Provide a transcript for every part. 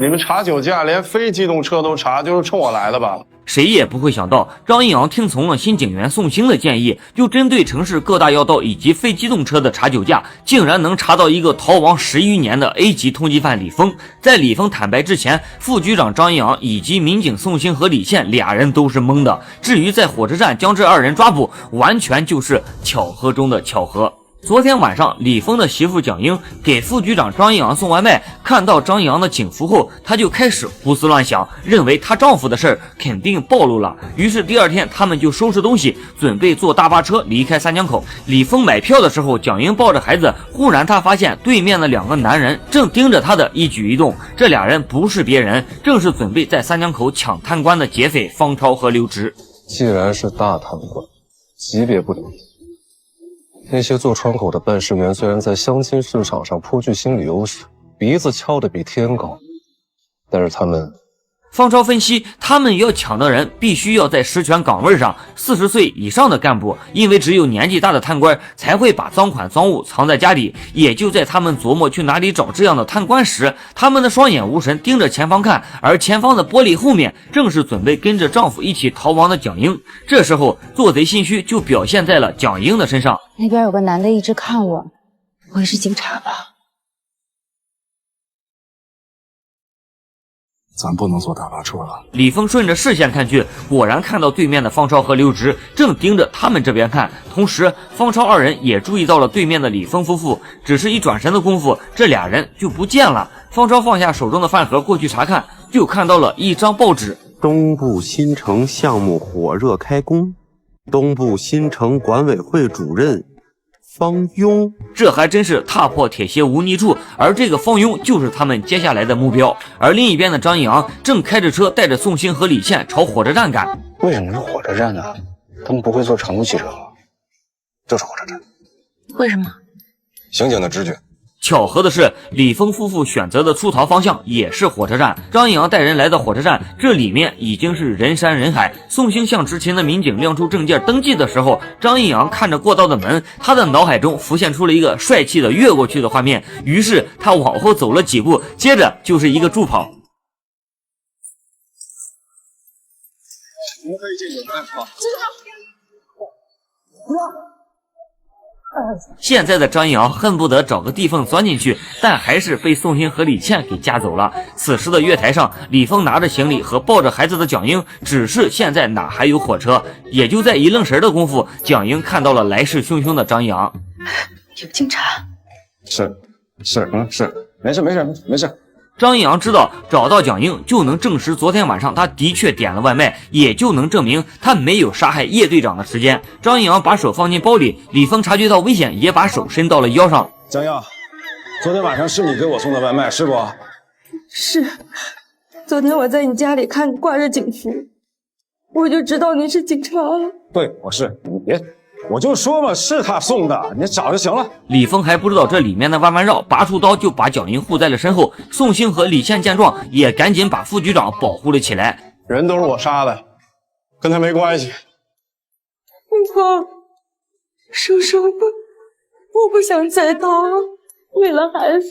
你们查酒驾，连非机动车都查，就是冲我来的吧？谁也不会想到，张一阳听从了新警员宋兴的建议，就针对城市各大要道以及非机动车的查酒驾，竟然能查到一个逃亡10余年的 A 级通缉犯李峰。在李峰坦白之前，副局长张一阳以及民警宋兴和李现俩人都是懵的。至于在火车站将这二人抓捕，完全就是巧合中的巧合。昨天晚上，李峰的媳妇蒋英给副局长张一阳送外卖，看到张一阳的警服后，她就开始胡思乱想，认为她丈夫的事儿肯定暴露了。于是第二天，他们就收拾东西，准备坐大巴车离开三江口。李峰买票的时候，蒋英抱着孩子，忽然她发现对面的2个男人正盯着她的一举一动。这俩人不是别人，正是准备在三江口抢贪官的劫匪方超和刘直。既然是大贪官，级别不等。那些做窗口的办事员虽然在相亲市场上颇具心理优势，鼻子敲得比天高，但是他们……方超分析，他们要抢的人必须要在实权岗位上，40岁以上的干部，因为只有年纪大的贪官才会把赃款赃物藏在家里。也就在他们琢磨去哪里找这样的贪官时，他们的双眼无神盯着前方看，而前方的玻璃后面正是准备跟着丈夫一起逃亡的蒋英。这时候做贼心虚就表现在了蒋英的身上。那边有个男的一直看我，不会是警察吧？咱不能坐大巴车了。李峰顺着视线看去，果然看到对面的方超和刘直正盯着他们这边看。同时，方超二人也注意到了对面的李峰夫妇，只是一转身的功夫，这俩人就不见了。方超放下手中的饭盒过去查看，就看到了一张报纸：东部新城项目火热开工，东部新城管委会主任方庸。这还真是踏破铁鞋无觅处，而这个方庸就是他们接下来的目标。而另一边的张一阳正开着车带着宋兴和李现朝火车站赶。为什么是火车站呢？他们不会坐长途汽车吧？就是火车站。为什么？刑警的直觉。巧合的是，李峰夫妇选择的出逃方向也是火车站。张一阳带人来到火车站，这里面已经是人山人海。宋兴向执勤的民警亮出证件登记的时候，张一阳看着过道的门，他的脑海中浮现出了一个帅气的越过去的画面。于是他往后走了几步，接着就是一个助跑。我们可以进去看啊。现在的张一阳恨不得找个地缝钻进去，但还是被宋兴和李倩给夹走了。此时的月台上，李峰拿着行李和抱着孩子的蒋英，只是现在哪还有火车？也就在一愣神的功夫，蒋英看到了来势汹汹的张一阳。有警察？是，没事。张一阳知道找到蒋英就能证实昨天晚上他的确点了外卖，也就能证明他没有杀害叶队长的时间。张一阳把手放进包里，李峰察觉到危险，也把手伸到了腰上。江耀，昨天晚上是你给我送的外卖是不？是，昨天我在你家里看你挂着警服，我就知道你是警察了。对，我是，你别。我就说嘛，是他送的，你找就行了。李峰还不知道这里面的弯弯绕，拔出刀就把蒋英护在了身后。宋兴和李现见状，也赶紧把副局长保护了起来。人都是我杀的，跟他没关系。我叔叔，我不想再逃了，为了孩子。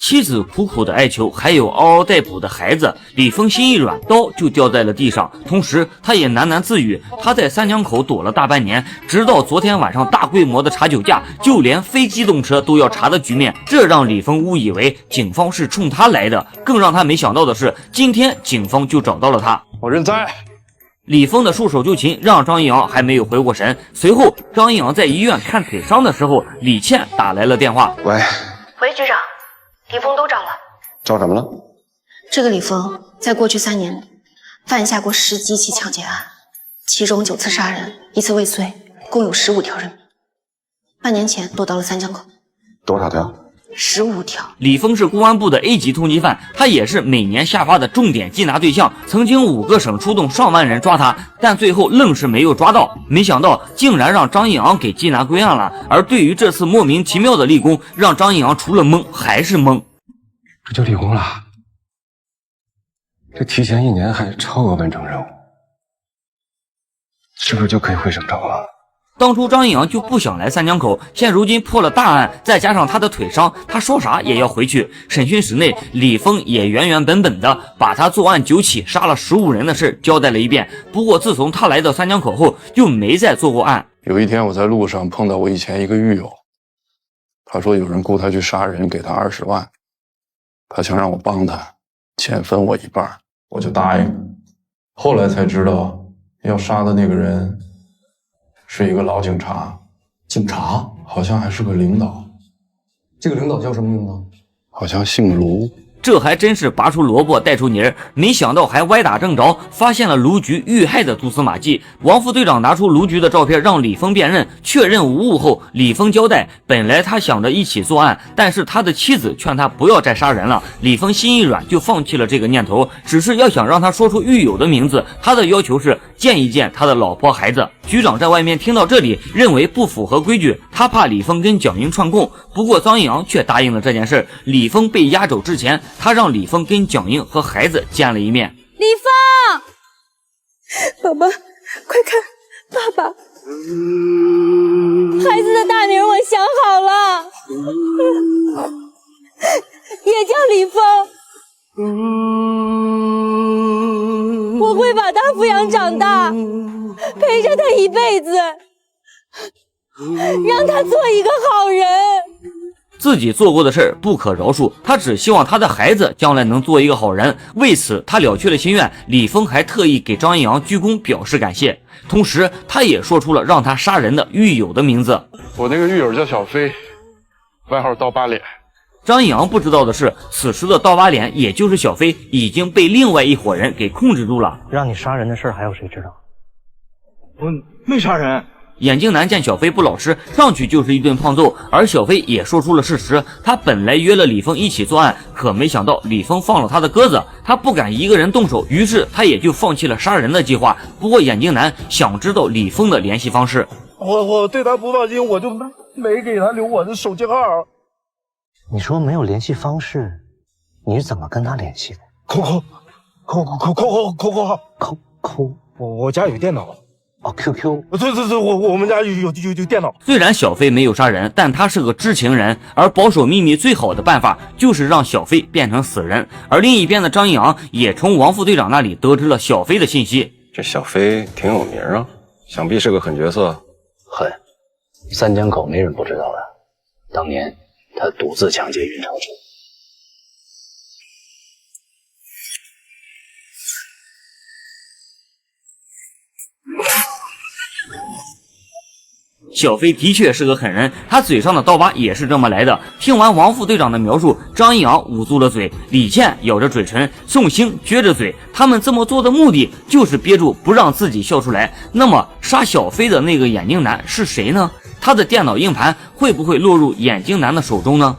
妻子苦苦的哀求，还有嗷嗷待哺的孩子，李峰心一软，刀就掉在了地上。同时他也喃喃自语，他在三江口躲了大半年，直到昨天晚上大规模的查酒驾，就连非机动车都要查的局面，这让李峰误以为警方是冲他来的。更让他没想到的是，今天警方就找到了他。我认栽。李峰的束手就擒让张一阳还没有回过神。随后张一阳在医院看腿伤的时候，李倩打来了电话。喂，局长，李峰都找了。找什么了？这个李峰在过去3年里犯下过10几起抢劫案，其中9次杀人，1次未遂，共有15条人命。半年前躲到了三江口。多少条？15条。李峰是公安部的 A 级通缉犯，他也是每年下发的重点缉拿对象，曾经5个省出动上万人抓他，但最后愣是没有抓到。没想到竟然让张一阳给缉拿归案了。而对于这次莫名其妙的立功，让张一阳除了懵还是懵。这就立功了？这提前1年还超额完成任务，是不是就可以回省城了？当初张一阳就不想来三江口，现如今破了大案，再加上他的腿伤，他说啥也要回去。审讯室内，李峰也原原本本的把他作案9起杀了15人的事交代了一遍。不过自从他来到三江口后，就没再做过案。有一天我在路上碰到我以前一个狱友，他说有人雇他去杀人，给他20万，他想让我帮他，钱分我一半，我就答应了。后来才知道，要杀的那个人是一个老警察，警察好像还是个领导。这个领导叫什么名字？好像姓卢。这还真是拔出萝卜带出泥儿，没想到还歪打正着，发现了卢局遇害的蛛丝马迹。王副队长拿出卢局的照片让李峰辨认，确认无误后，李峰交代，本来他想着一起作案，但是他的妻子劝他不要再杀人了，李峰心一软就放弃了这个念头，只是要想让他说出狱友的名字，他的要求是见一见他的老婆孩子。局长在外面听到这里，认为不符合规矩，他怕李峰跟蒋英串供，不过张一阳却答应了这件事。李峰被押走之前，他让李峰跟蒋英和孩子见了一面。李峰，爸爸，快看，爸爸，孩子的大名我想好了，也叫李峰。我会把他抚养长大，陪着他一辈子，让他做一个好人。自己做过的事儿不可饶恕，他只希望他的孩子将来能做一个好人。为此，他了却了心愿。李峰还特意给张一阳鞠躬表示感谢，同时他也说出了让他杀人的狱友的名字。我那个狱友叫小飞，外号刀疤脸。张一阳不知道的是，此时的刀疤脸也就是小飞已经被另外一伙人给控制住了。让你杀人的事还有谁知道？我没杀人。眼镜男见小飞不老实，上去就是一顿胖揍，而小飞也说出了事实，他本来约了李峰一起作案，可没想到李峰放了他的鸽子，他不敢一个人动手，于是他也就放弃了杀人的计划。不过眼镜男想知道李峰的联系方式，我对他不放心，我就没给他留我的手机号。你说没有联系方式，你是怎么跟他联系的？扣号，我家有电脑。哦 ，QQ。对，我们家有电脑。虽然小飞没有杀人，但他是个知情人，而保守秘密最好的办法就是让小飞变成死人。而另一边的张一阳也从王副队长那里得知了小飞的信息。这小飞挺有名啊，想必是个狠角色。狠，三江口没人不知道的。当年他独自抢劫云长城。小飞的确是个狠人，他嘴上的刀疤也是这么来的。听完王副队长的描述，张一阳捂住了嘴，李倩咬着嘴唇，宋兴撅着嘴。他们这么做的目的就是憋住不让自己笑出来。那么杀小飞的那个眼镜男是谁呢？他的电脑硬盘会不会落入眼镜男的手中呢？